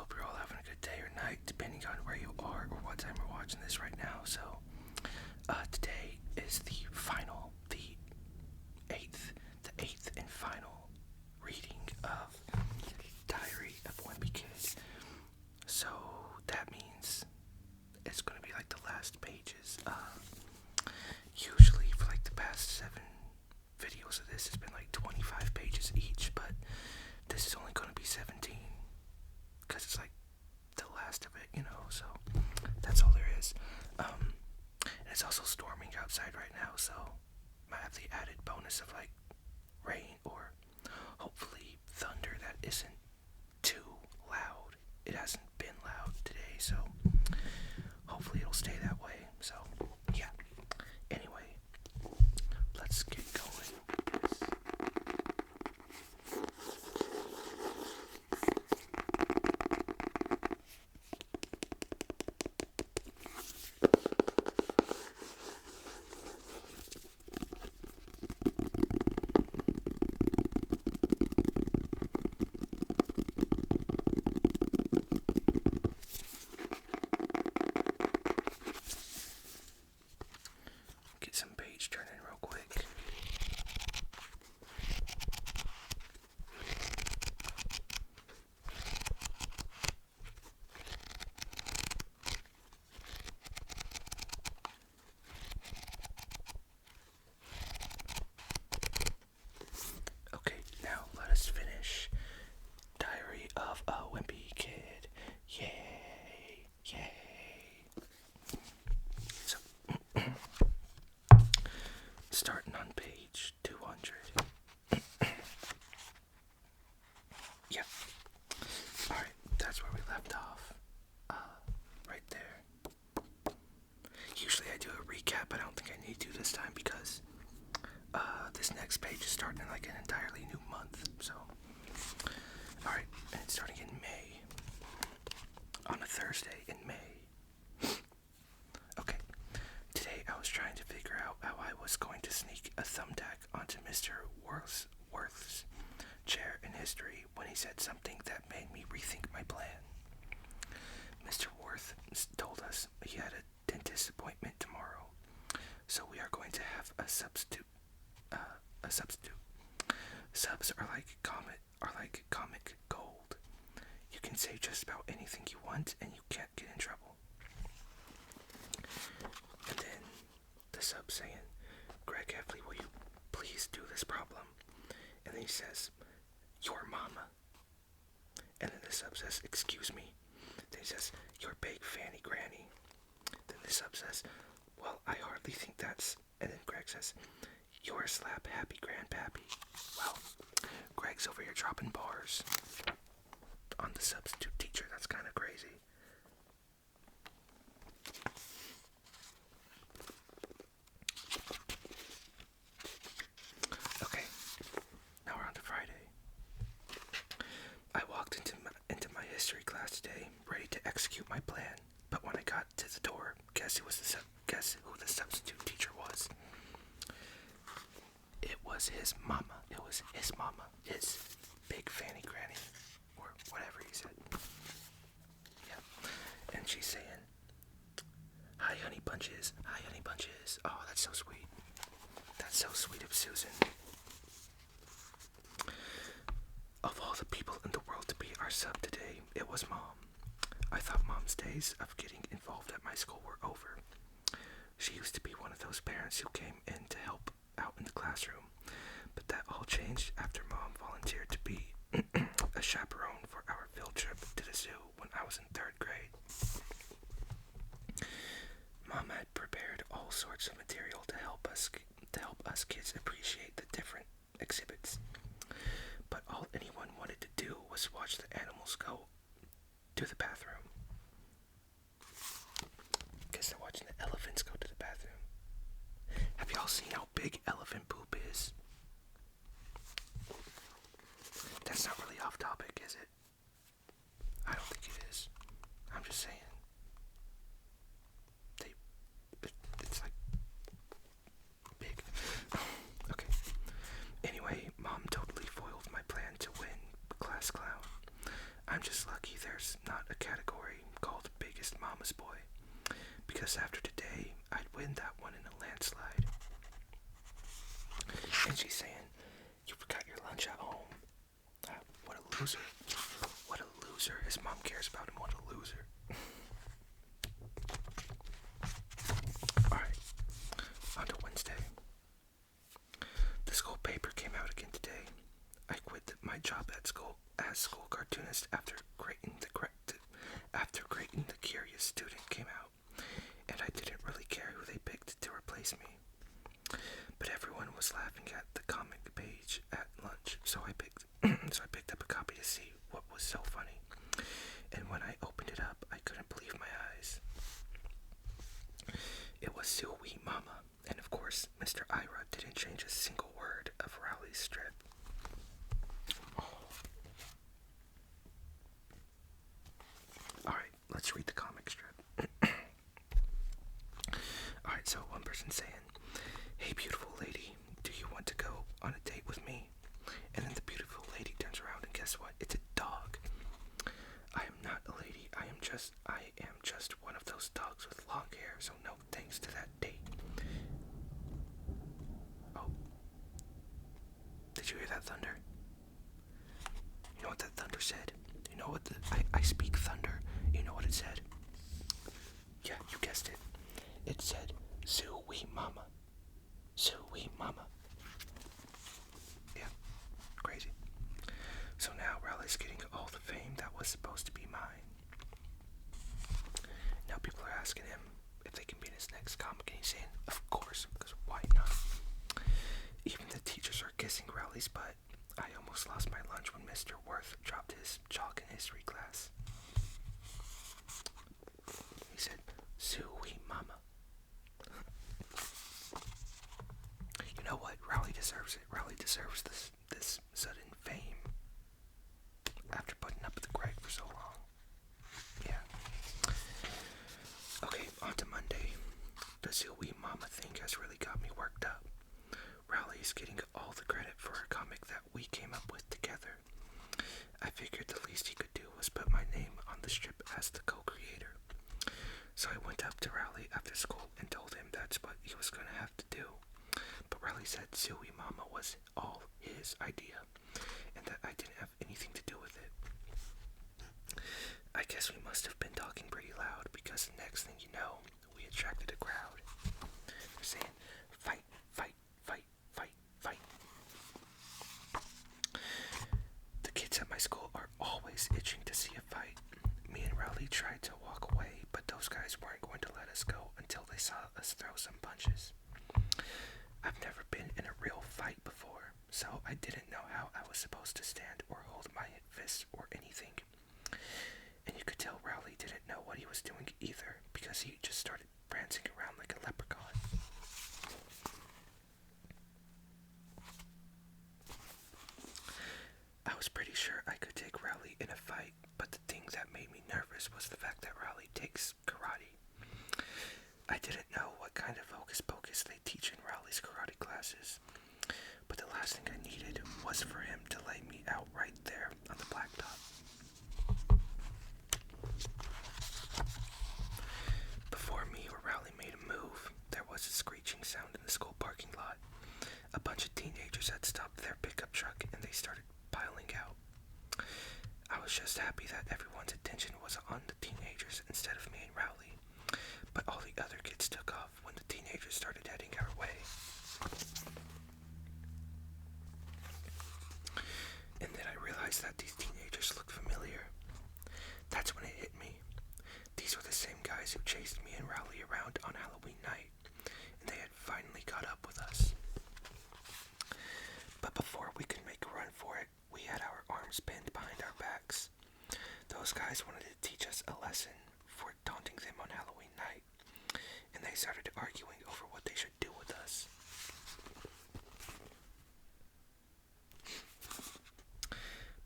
hope you're all having a good day or night, depending on where you are or what time you're watching this right now. So, today is the eighth and final reading of Diary of a Wimpy Kid. So, that means it's going to be like the last pages. Usually for like the past 7 videos of this, it's been like 25 pages each, but this is only going to be 17, because it's like the last of it, so that's all there is. And it's also storming outside right now, so might have the added bonus of like rain or hopefully thunder that isn't too loud. It hasn't been loud today, so hopefully it'll stay that way. So yeah, anyway, let's get going. Get some page turning real quick. Okay, now let us finish Diary of a Wimpy Kid. Yay! Yay! So, starting on page 200. Yeah. Alright, that's where we left off. Right there. Usually I do a recap, but I don't think I need to this time because this next page is starting in like an entirely new month. So, alright, and it's starting in May. On a Thursday in May. Okay, today I was trying to figure out how I was going to sneak a thumbtack onto Mr. Worth's chair in history when he said something that made me rethink my plan. Mr. Worth told us he had a dentist appointment tomorrow, so we are going to have a substitute. Subs are like comic gold. You can say just about anything you want and you can't get in trouble. And then the sub saying, "Greg Heffley, will you please do this problem?" And then he says, "Your mama." And then the sub says, "Excuse me." Then he says, "Your big fanny granny." Then the sub says, "Well, I hardly think that's..." And then Greg says, "Your slap happy grandpappy." Well, Greg's over here dropping bars on the substitute teacher. That's kind of crazy. Okay, now we're on to Friday. I walked into my history class today, ready to execute my plan. But when I got to the door, guess who the substitute teacher was? It was his mama. It was his mama. His big fanny granny, or whatever he said. Yeah. And she's saying, "Hi, honey bunches. Hi, honey bunches." Oh, that's so sweet. That's so sweet of Susan. Of all the people in the world to be our sub today, it was Mom. I thought Mom's days of getting involved at my school were over. She used to be one of those parents who came in to help out in the classroom, but that all changed after Mom volunteered to be a chaperone for our field trip to the zoo when I was in 3rd grade. Mom had prepared all sorts of material to help us kids appreciate the different exhibits, but all anyone wanted to do was watch the animals go to the bathroom. Guess they're watching the elephants go to the bathroom. Have y'all seen how big elephant poop is? That's not really off topic, is it? I don't think it is. I'm just saying. It's like big. Okay. Anyway, Mom totally foiled my plan to win class clown. I'm I'm just lucky there's not a category called Biggest Mama's Boy, because after today, I'd win that one in a landslide. And she's saying, you forgot your lunch at home. What a loser. What a loser. His mom cares about him. What a loser. Alright, on to Wednesday. The school paper came out again today. I quit my job at school as school cartoonist after Creighton the Curious Student came out, and I didn't really care who they picked to replace me. But everyone was laughing at the comic page at lunch, so I picked up a copy to see what was so funny. And when I opened it up, I couldn't believe my eyes. It was Sue-wee Mama, and of course, Mr. Ira didn't change a single word of Rowley's strip. Alright, let's read the comic strip. Alright, so one person's saying, hey beautiful lady, do you want to go on a date with me? And then the beautiful lady turns around and guess what? It's a dog. I am not a lady, I am just one of those dogs with long hair, so no thanks to that date. Oh. Did you hear that thunder? You know what that thunder said? You know what I speak thunder. You know what it said? Yeah, you guessed it. It said, Sue-wee Mama. Sue-wee Mama. Yeah, crazy. So now Rowley's getting all the fame that was supposed to be mine. Now people are asking him if they can be in his next comic, and he's saying, of course, because why not? Even the teachers are kissing Rowley's butt. I almost lost my lunch when Mr. Worth dropped his chalk in history class. He said, Sue-wee Mama. You know what? Rowley deserves it. Rowley deserves this sudden fame after putting up with Greg for so long. Yeah. Okay, on to Monday. The Sue-wee Mama thing has really got me worked up. Rowley's getting all the credit for a comic that we came up with together. I figured the least he could do was put my name on the strip as the co-creator. So I went up to Rowley after school and told him that's what he was going to have to do. But Rowley said Sue-wee Mama was all his idea, and that I didn't have anything to do with it. I guess we must have been talking pretty loud, because the next thing you know, we attracted a crowd. They're saying, fight, fight, fight, fight, fight. The kids at my school are always itching to see a fight. Me and Rowley tried to walk away, but those guys weren't going to let us go until they saw us throw some punches. I've never been in a real fight before, so I didn't know how I was supposed to stand or hold my fist or anything. And you could tell Rowley didn't know what he was doing either, because he just started prancing around like a leprechaun. I was pretty sure I could take Rowley in a fight, but the thing that made me nervous was the fact that Rowley takes karate. I didn't know what kind of hocus pocus they teach in Rowley's karate classes, but the last thing I needed was for him to lay me out right there on the blacktop. Before me or Rowley made a move, there was a screeching sound in the school parking lot. A bunch of teenagers had stopped their pickup truck and they started piling out. I was just happy that everyone's attention was on the teenagers instead of me and Rowley, but all the other kids took off when the teenagers started heading our way. And then I realized that these teenagers looked familiar. That's when it hit me. These were the same guys who chased me and Rowley around on Halloween night, and they had finally caught up with us. But before we could make a run for it, we had our arms pinned behind our backs. Those guys wanted to teach us a lesson for taunting them on Halloween night, and they started arguing over what they should do with us.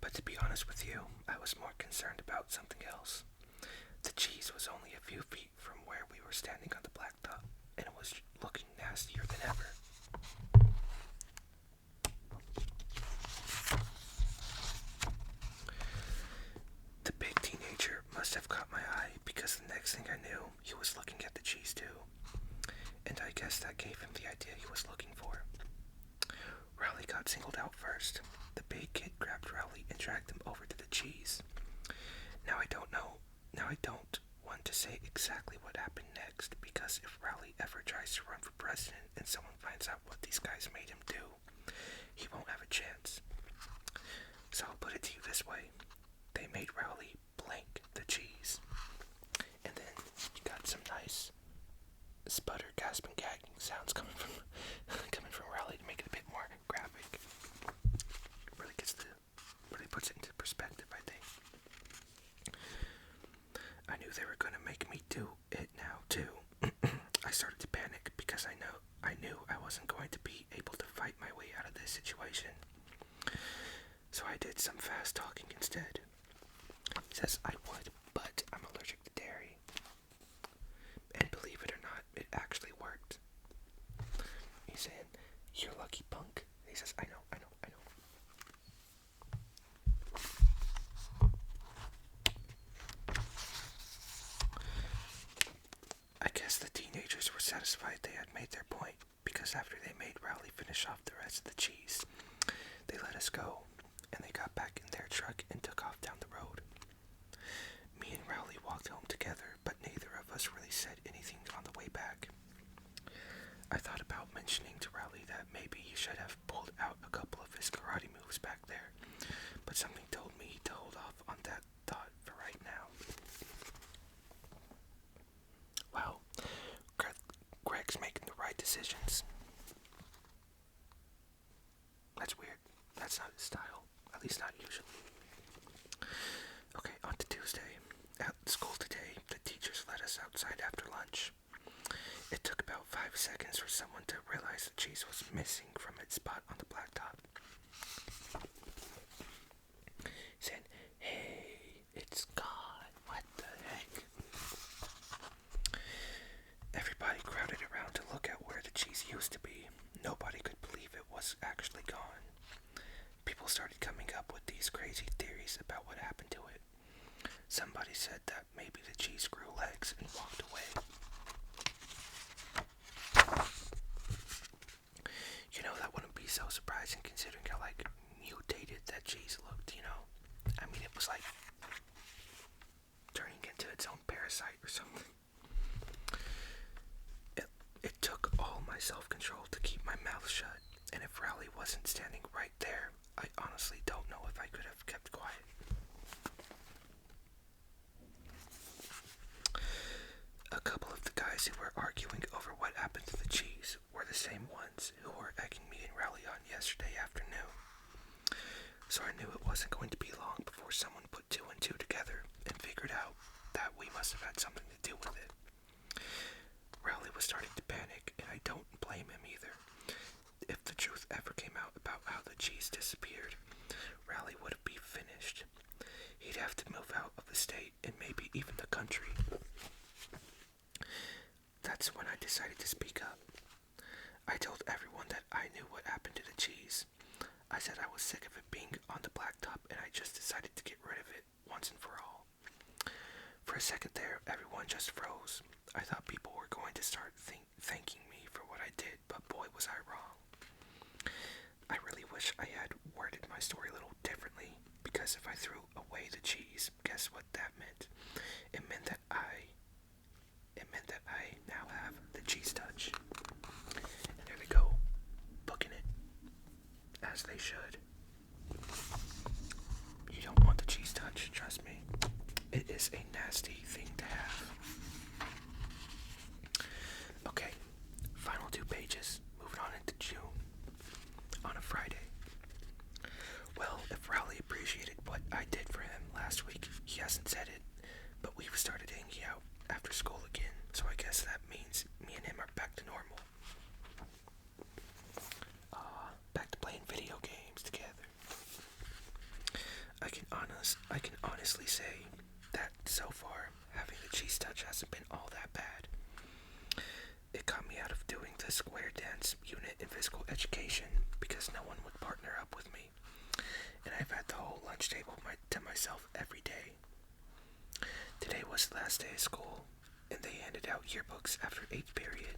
But to be honest with you, I was more concerned about something else. The cheese was only a few feet from where we were standing on the blacktop, and it was looking nastier than ever. must have caught my eye because the next thing I knew, he was looking at the cheese too. And I guess that gave him the idea he was looking for. Rowley got singled out first. The big kid grabbed Rowley and dragged him over to the cheese. Now I don't want to say exactly what happened next, because if Rowley ever tries to run for president and someone finds out what these guys made him do, he won't have a chance. So I'll put it to you this way. They made Rowley blank the cheese. And then you got some nice sputter, gasp, and gagging sounds coming from Rowley to make it a bit more graphic. Really puts it into perspective, I think. I knew they were going to make me do it now, too. I started to panic because I knew I wasn't going to be able to fight my way out of this situation. So I did some fast talking instead. He says I would, but I'm allergic to dairy. And believe it or not, it actually worked. He's saying, "You're lucky, punk." He says, I know. I guess the teenagers were satisfied they had made their point, because after they made Rowley finish off the rest of the cheese, they let us go, and they got back in their truck and took off down the road. Me and Rowley walked home together, but neither of us really said anything on the way back. I thought about mentioning to Rowley that maybe he should have pulled out a couple of his karate moves back there, but something told me to hold off on that thought for right now. Well, Greg's making the right decisions. That's weird. That's not his style. At least not usually. Okay, on to Tuesday. At school today, the teachers let us outside after lunch. It took about 5 seconds for someone to realize the cheese was missing from its spot on the blacktop. He said, "Hey, it's gone. What the heck?" Everybody crowded around to look at where the cheese used to be. Nobody could believe it was actually gone. People started coming up with these crazy theories about what happened to it. Somebody said that maybe the cheese grew legs and walked away. You know, that wouldn't be so surprising considering how, mutated that cheese looked, you know? I mean, it was like turning into its own parasite or something. It took all my self-control to keep my mouth shut, and if Rowley wasn't standing right there, I honestly don't know if I could have kept quiet. A couple of the guys who were arguing over what happened to the cheese were the same ones who were egging me and Rowley on yesterday afternoon. So I knew it wasn't going to be long before someone put 2 and 2 together and figured out that we must have had something to do with it. Rowley was starting to panic, and I don't blame him either. If the truth ever came out about how the cheese disappeared, Rowley would be finished. He'd have to move out of the state and maybe even the country. That's when I decided to speak up. I told everyone that I knew what happened to the cheese. I said I was sick of it being on the blacktop, and I just decided to get rid of it once and for all. For a second there, everyone just froze. I thought people were going to start thanking me for what I did, but boy was I wrong. I really wish I had worded my story a little differently, because if I threw away the cheese, guess what that meant? It meant that I now have the cheese touch. And there they go, booking it, as they should. You don't want the cheese touch, trust me. It is a nasty thing to have. Okay, final 2 pages, moving on into June, on a Friday. Well, if Rowley appreciated what I did for him last week, he hasn't said it, but we've started hanging out after school again, so I guess that means me and him are back to normal. Back to playing video games together. I can honestly say that so far, having the cheese touch hasn't been all that bad. It got me out of doing the square dance unit in physical education because no one would partner up with me, and I've had the whole lunch table to myself every day. To was the last day of school, and they handed out yearbooks after 8th period.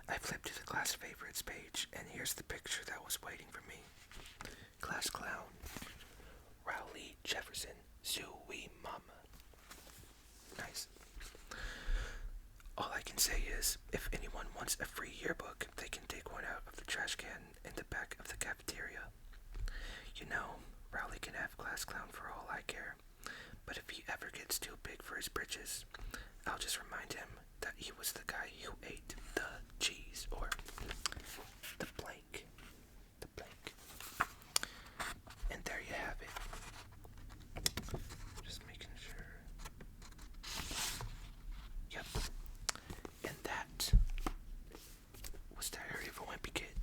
I flipped to the class favorites page, and here's the picture that was waiting for me. Class clown, Rowley Jefferson, Zooey Mama. Nice. All I can say is, if anyone wants a free yearbook, they can take one out of the trash can in the back of the cafeteria. You know, Rowley can have class clown for all I care, but if he ever gets too big for his britches, I'll just remind him that he was the guy who ate the cheese, or the blank. The blank. And there you have it. Just making sure. Yep. And that was Diary of a Wimpy Kid.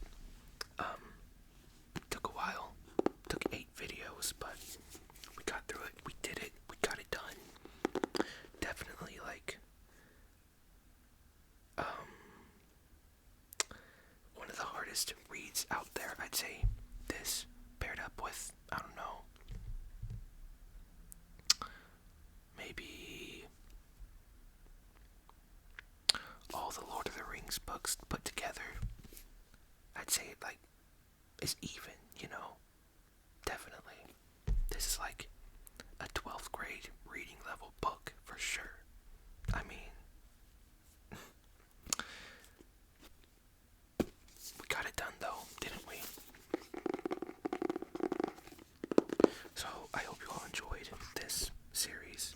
Took a while. Took 8 videos, but we got through it. We did it. We got it done. Definitely one of the hardest reads out there. I'd say this paired up with, I don't know, maybe all the Lord of the Rings books put together. I'd say it is even, definitely. This is like a 12th grade reading level book for sure. I mean, we got it done though, didn't we? So I hope you all enjoyed this series.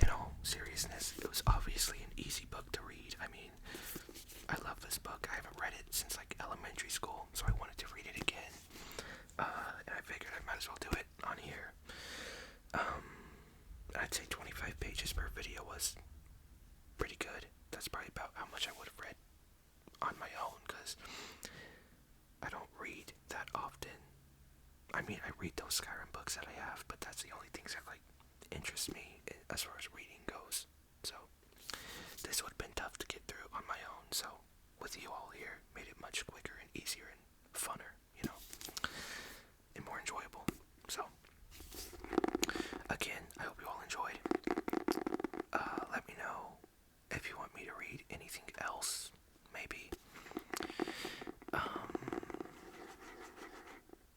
In all seriousness, it was obviously an easy book to read. I mean, I love this book. I haven't read it since elementary school, so I wanted to read it again. And I figured I might as well do it on here. I'd say 25 pages per video was pretty good. That's probably about how much I would have read on my own, because I don't read that often. I mean, I read those Skyrim books that I have, but that's the only things that interest me as far as reading goes. So this would have been tough to get through on my own, so with you all here made it much quicker and easier and funner, and more enjoyable. So again, I hope you all enjoyed. Let me know if you want me to read anything else, maybe.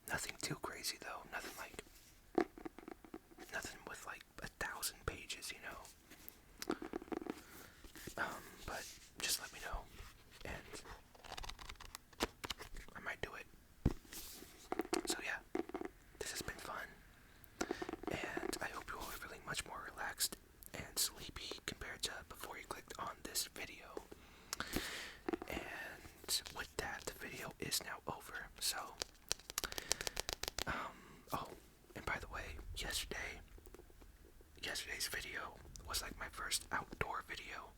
Nothing too crazy though, nothing with 1,000 pages, but just let me know, and I might do it. So yeah, this has been fun, and I hope you all are feeling much more relaxed and sleepy compared to before you clicked on this video. And with that, the video is now over. So, oh, and by the way, yesterday's video was my first outdoor video.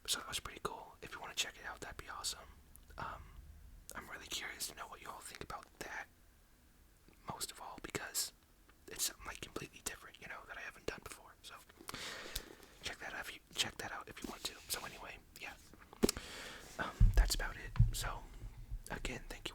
So that was pretty cool. If you want to check it out, that'd be awesome. I'm really curious to know what you all think about that, most of all, because it's something completely different, that I haven't done before. So check that out if you want to. So anyway, yeah, that's about it. So again, thank you